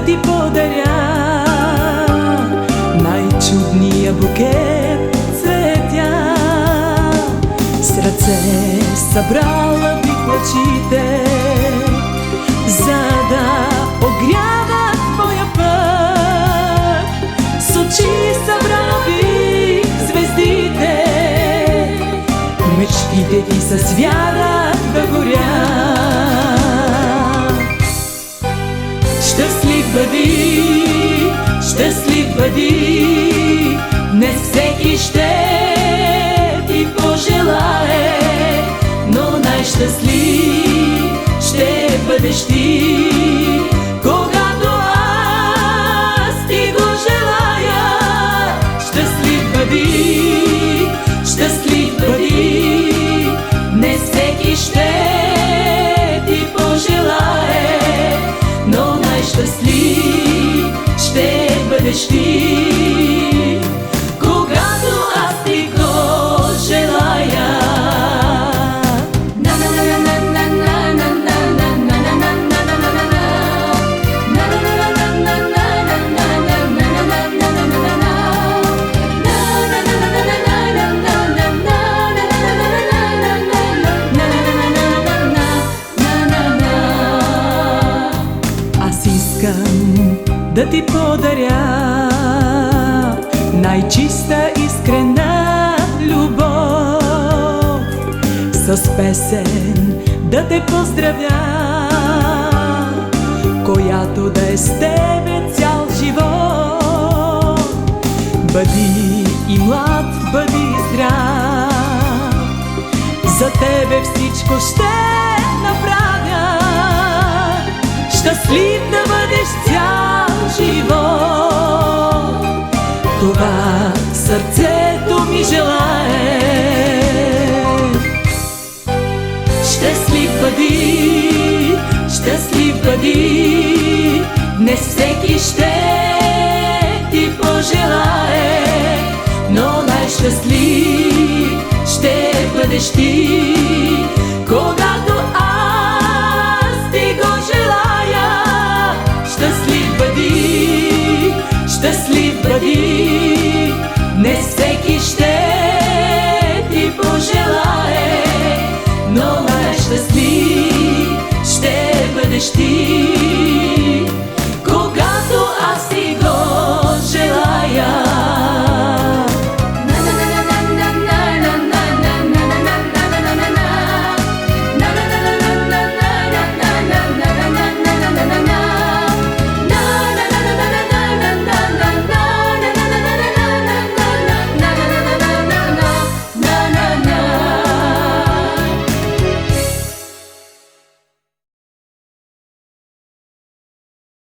да ти подаря най-чудния букет цветя. С ръце събрала бих лъчите, за да огрява твоя път. С очи събрала бих звездите, мечтите ти с вяра да горят. Щастлив бъди, не всеки ще ти пожелае, но най-щастлив ще бъдеш ти, когато аз ти го желая. Щастлив бъди, не всеки ще ти пожелае, но най-щастлив ще бъдеш ти, когато аз ти го желая. Аз искам да ти подаря най-чиста искрена любов, с песен да те поздравя, която да е с тебе цял живот. Бъди и млад, бъди и здрав, за тебе всичко ще направя. Щастлив да бъдеш цял живот, това сърцето ми желае. Щастлив бъди, не всеки ще ти пожелае, но най-щастлив ще бъдеш ти,